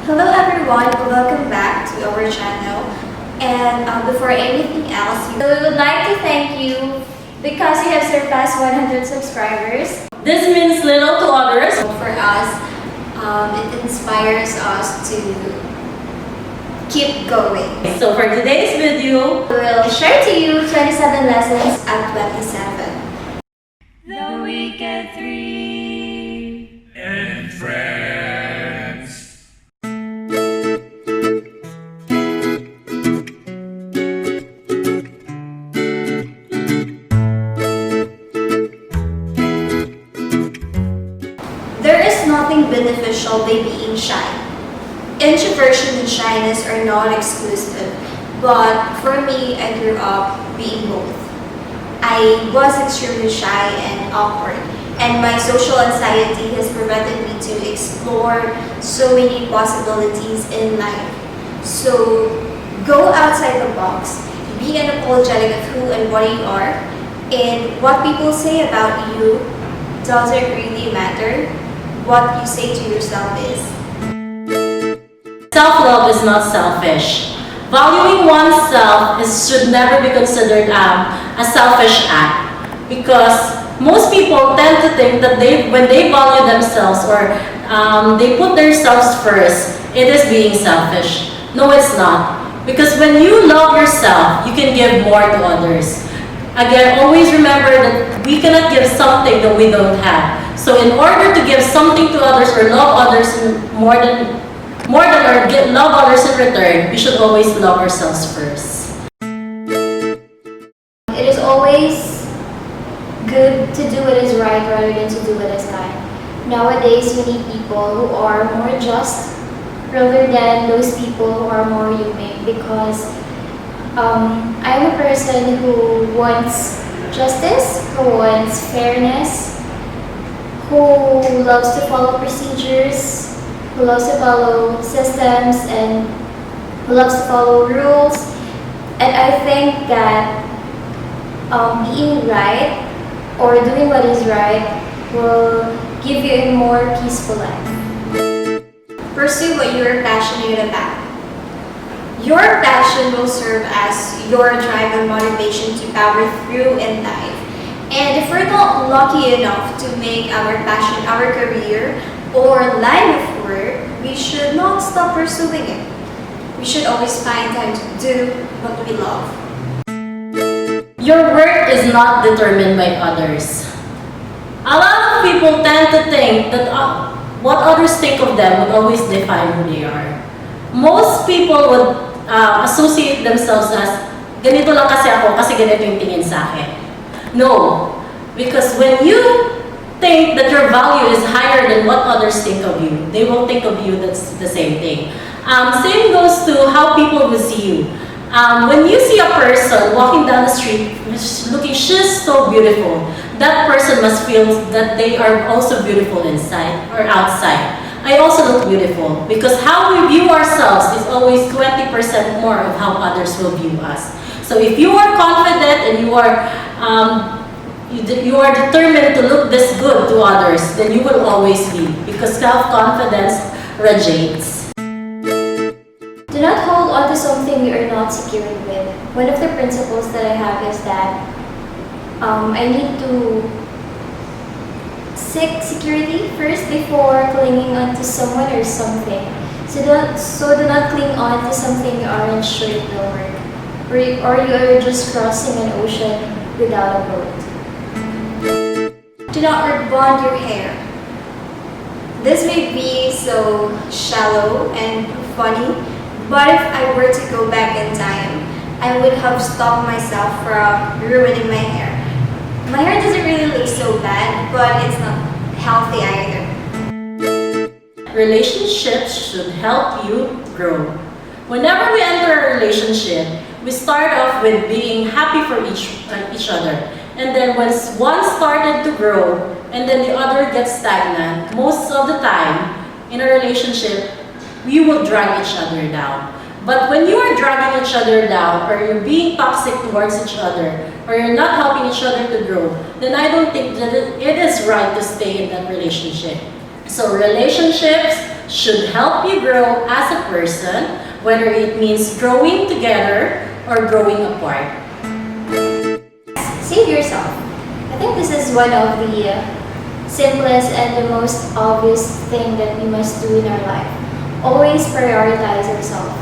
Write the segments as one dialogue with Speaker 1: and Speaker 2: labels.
Speaker 1: Hello everyone, welcome back to our channel. And before anything else, we would like to thank you because you have surpassed 100 subscribers.
Speaker 2: This means little to others.
Speaker 1: For us, it inspires us to keep going.
Speaker 2: So for today's video,
Speaker 1: We'll share to you 27 lessons at 27.
Speaker 2: The Week at 3
Speaker 3: and friends.
Speaker 1: There is nothing beneficial by being shy. Introversion and shyness are not exclusive, but for me, I grew up being both. I was extremely shy and awkward, and my social anxiety has prevented me to explore so many possibilities in life. So go outside the box, be unapologetic of who and what you are, and what people say about you doesn't really matter. What you say to yourself is.
Speaker 2: Self-love is not selfish. Valuing oneself should never be considered a selfish act, because most people tend to think that when they value themselves or they put themselves first, it is being selfish. No, it's not. Because when you love yourself, you can give more to others. Again, always remember that we cannot give something that we don't have. So in order to give something to others or love others more than love others in return, we should always love ourselves first.
Speaker 1: It is always good to do what is right rather than to do what is kind. Nowadays, we need people who are more just rather than those people who are more humane, because I'm a person who wants justice, who wants fairness, who loves to follow procedures, who loves to follow systems, and who loves to follow rules. And I think that being right or doing what is right will give you a more peaceful life. Pursue what you are passionate about. Your passion will serve as your drive and motivation to power through in life. And if we're not lucky enough to make our passion our career or line of work, we should not stop pursuing it. We should always find time to do what we love.
Speaker 2: Your worth is not determined by others. A lot of people tend to think that what others think of them would always define who they are. Most people would associate themselves as, ganito lang kasi ako kasi ganito yung tingin sa akin. No, because when you think that your value is higher than what others think of you, they will think of you that's the same thing. Same goes to how people will see you. When you see a person walking down the street she's so beautiful, that person must feel that they are also beautiful inside or outside. I also look beautiful, because how we view ourselves is always 20% more of how others will view us. So if you are confident and you are determined to look this good to others, then you will always be, because self-confidence radiates.
Speaker 1: Do not hold on to something you are not secure with. One of the principles that I have is that I need to seek security first before clinging on to someone or something. So do not cling on to something you aren't sure it will work. Or you are just crossing an ocean without a boat. Do not rebond your hair. This may be so shallow and funny, but if I were to go back in time, I would have stopped myself from ruining my hair. My hair doesn't really look so bad, but it's not healthy either.
Speaker 2: Relationships should help you grow. Whenever we enter a relationship, we start off with being happy for each other. And then once one started to grow, and then the other gets stagnant, most of the time in a relationship, we will drag each other down. But when you are dragging each other down, or you're being toxic towards each other, or you're not helping each other to grow, then I don't think that it is right to stay in that relationship. So relationships should help you grow as a person, whether it means growing together or growing apart.
Speaker 1: Save yourself. I think this is one of the simplest and the most obvious thing that we must do in our life. Always prioritize yourself.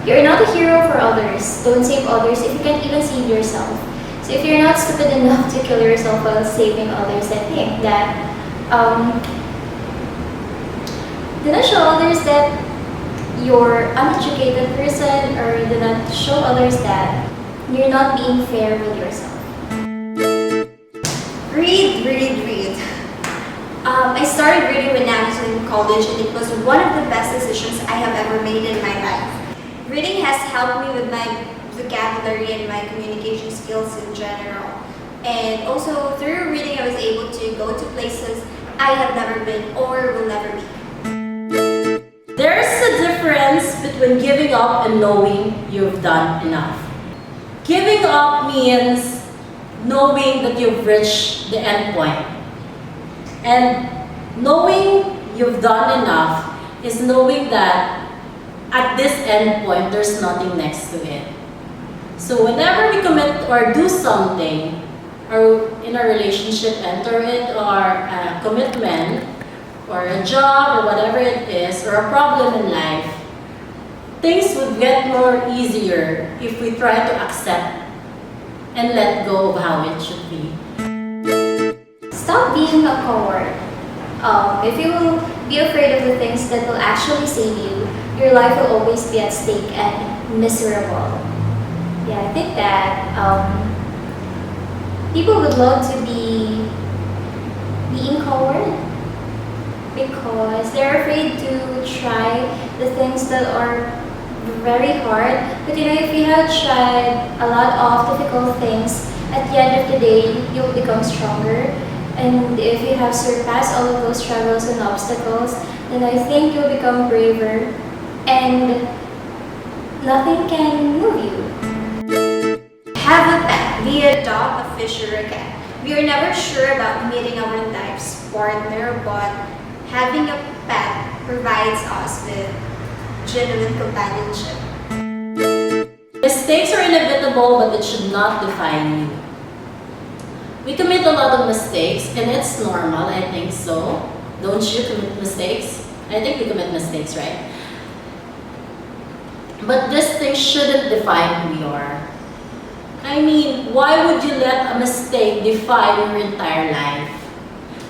Speaker 1: You're not a hero for others. Don't save others if you can't even save yourself. So if you're not stupid enough to kill yourself while saving others, I think that do not show others that you're uneducated person, or do not show others that you're not being fair with yourself.
Speaker 3: Read, read, read. I started reading when I was in college, and it was one of the best decisions I have ever made in my life. Reading has helped me with my vocabulary and my communication skills in general. And also through reading, I was able to go to places I have never been or will never be.
Speaker 2: There's a difference between giving up and knowing you've done enough. Giving up means knowing that you've reached the end point. And knowing you've done enough is knowing that at this end point, there's nothing next to it. So whenever we commit or do something, or in a relationship, enter it, or a commitment, or a job, or whatever it is, or a problem in life, things would get more easier if we try to accept and let go of how it should be.
Speaker 1: Stop being a coward. If you will be afraid of the things that will actually save you, your life will always be at stake and miserable. Yeah, I think that people would love to be being coward because they're afraid to try the things that are very hard. But if you have tried a lot of difficult things, at the end of the day, you'll become stronger. And if you have surpassed all of those struggles and obstacles, then I think you'll become braver and nothing can move you.
Speaker 3: Have a pet, be a dog, a fish, or a cat. We are never sure about meeting our life's partner, but having a pet provides us with genuine companionship.
Speaker 2: Mistakes are inevitable, but it should not define you. We commit a lot of mistakes, and it's normal, I think so. Don't you commit mistakes? I think we commit mistakes, right? But this thing shouldn't define who we are. I mean, why would you let a mistake define your entire life?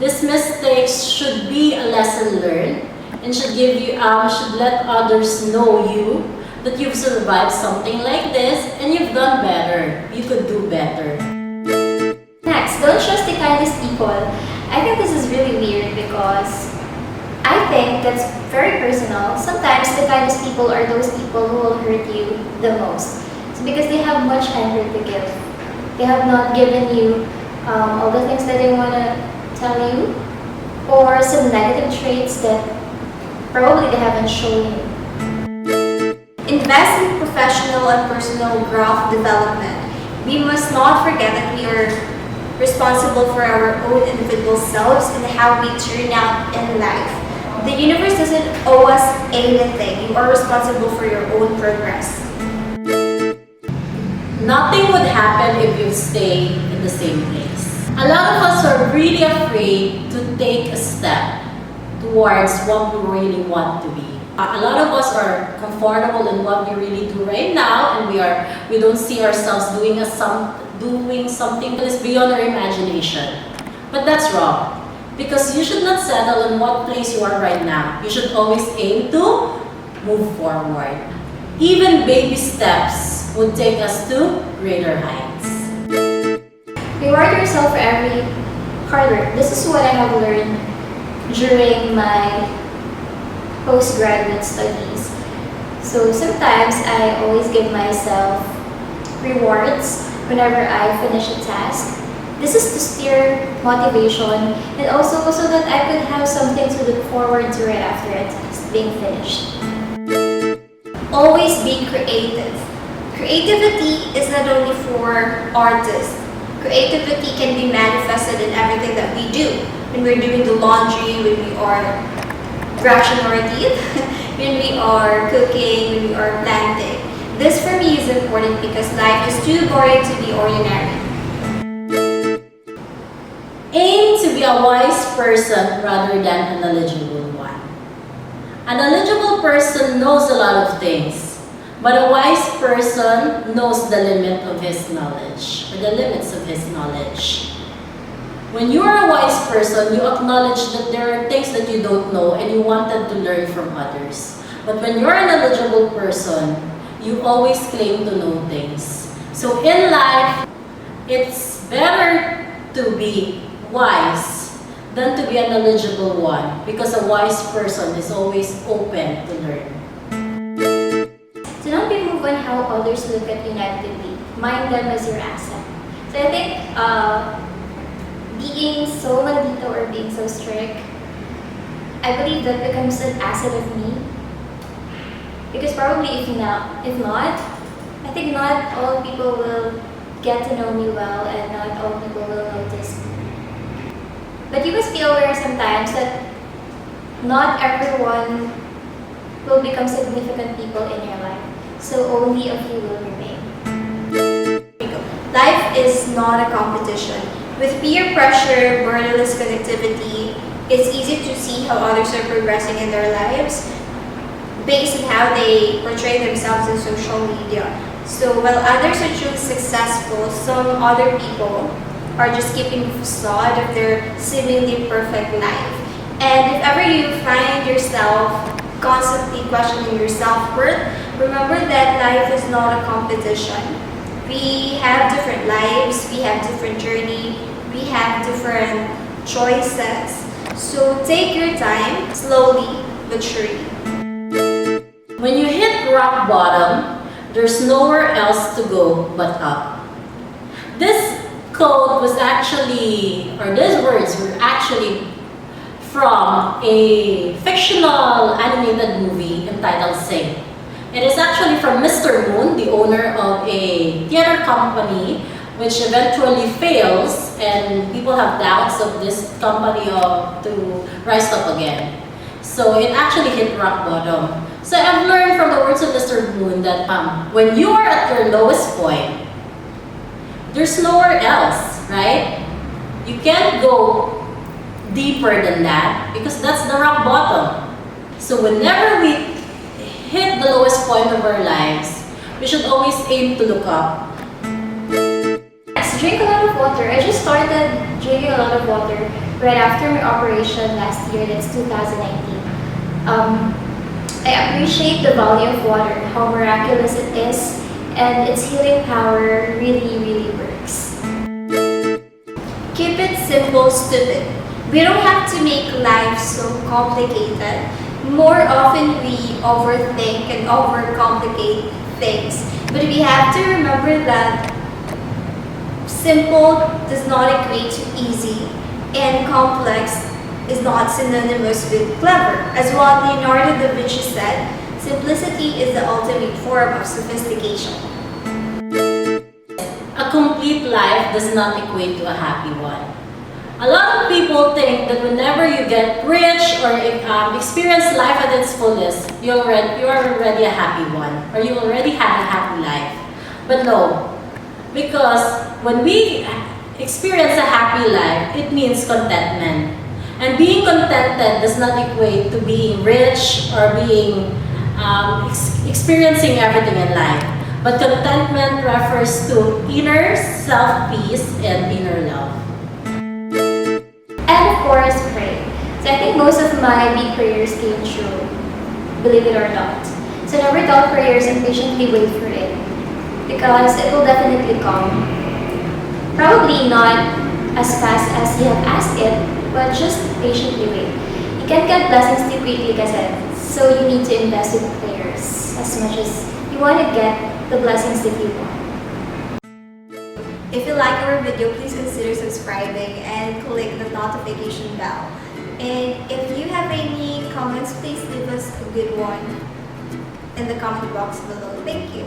Speaker 2: These mistakes should be a lesson learned and should give you, should let others know you that you've survived something like this and you've done better. You could do better.
Speaker 1: Next, don't trust the kindest people. I think this is really weird because I think that's very personal. Sometimes the kindest people are those people who will hurt you the most. So because they have much anger to give. They have not given you all the things that they want to tell you, or some negative traits that probably they haven't shown you.
Speaker 3: Invest in professional and personal growth development. We must not forget that we are responsible for our own individual selves and how we turn out in life. The universe doesn't owe us anything. You are responsible for your own progress.
Speaker 2: Nothing would happen if you stay in the same place. A lot of us are really afraid to take a step towards what we really want to be. A lot of us are comfortable in what we really do right now, and we don't see ourselves doing something that is beyond our imagination. But that's wrong. Because you should not settle in what place you are right now. You should always aim to move forward. Even baby steps would take us to greater heights.
Speaker 1: Reward yourself for every hard work. This is what I have learned during my postgraduate studies. So sometimes I always give myself rewards whenever I finish a task. This is to steer motivation and also so that I could have something to look forward to right after a task being finished.
Speaker 3: Always be creative. Creativity is not only for artists. Creativity can be manifested in everything that we do. When we're doing the laundry, when we are brushing our teeth, when we are cooking, when we are planting. This for me is important because life is too boring to be ordinary.
Speaker 2: Aim to be a wise person rather than a knowledgeable one. A knowledgeable person knows a lot of things, but a wise person knows the limit of his knowledge, or the limits of his knowledge. When you are a wise person, you acknowledge that there are things that you don't know and you wanted to learn from others. But when you're a knowledgeable person, you always claim to know things. So in life, it's better to be wise than to be a knowledgeable one, because a wise person is always open to learn.
Speaker 1: Do not be moved on how others look at you negatively. Mind them as your asset. So I think being so maldito or being so strict, I believe that becomes an asset of me. Because probably if not, I think not all people will get to know me well and not all people will notice me. But you must be aware sometimes that not everyone will become significant people in your life. So only a few will remain.
Speaker 3: Life is not a competition. With peer pressure, borderless connectivity, it's easy to see how others are progressing in their lives based on how they portray themselves in social media. So while others are truly successful, some other people are just keeping the facade of their seemingly perfect life. And if ever you find yourself constantly questioning your self-worth, remember that life is not a competition. We have different lives, we have different journey, we have different choices. So take your time, slowly but surely.
Speaker 2: When you hit rock bottom, there's nowhere else to go but up. This quote was actually, or these words were actually from a fictional animated movie entitled Sing. It is actually from Mr. Moon, the owner of a theater company, which eventually fails, and people have doubts of this company to rise up again. So it actually hit rock bottom. So I've learned from the words of Mr. Moon that when you are at your lowest point, there's nowhere else, right? You can't go deeper than that because that's the rock bottom. So whenever we hit the lowest point of our lives, we should always aim to look up.
Speaker 1: Yes, drink a lot of water. I just started drinking a lot of water right after my operation last year, that's 2019. I appreciate the value of water, how miraculous it is, and its healing power really, really works.
Speaker 3: Keep it simple, stupid. We don't have to make life so complicated. More often we overthink and overcomplicate things. But we have to remember that simple does not equate to easy, and complex is not synonymous with clever. As what Leonardo da Vinci said, simplicity is the ultimate form of sophistication.
Speaker 2: A complete life does not equate to a happy one. A lot of people think that whenever you get rich or experience life at its fullest, you are already a happy one, or you already have a happy life. But no, because when we experience a happy life, it means contentment. And being contented does not equate to being rich or being experiencing everything in life. But contentment refers to inner self-peace and inner love.
Speaker 1: And of course, pray. So I think most of my big prayers came true, believe it or not. So never doubt prayers and patiently wait for it, because it will definitely come. Probably not as fast as you have asked it, but just patiently wait. You can't get blessings too quickly, so you need to invest in prayers as much as you want to get the blessings that you want.
Speaker 3: If you like our video, please consider subscribing and click the notification bell. And if you have any comments, please leave us a good one in the comment box below. Thank you.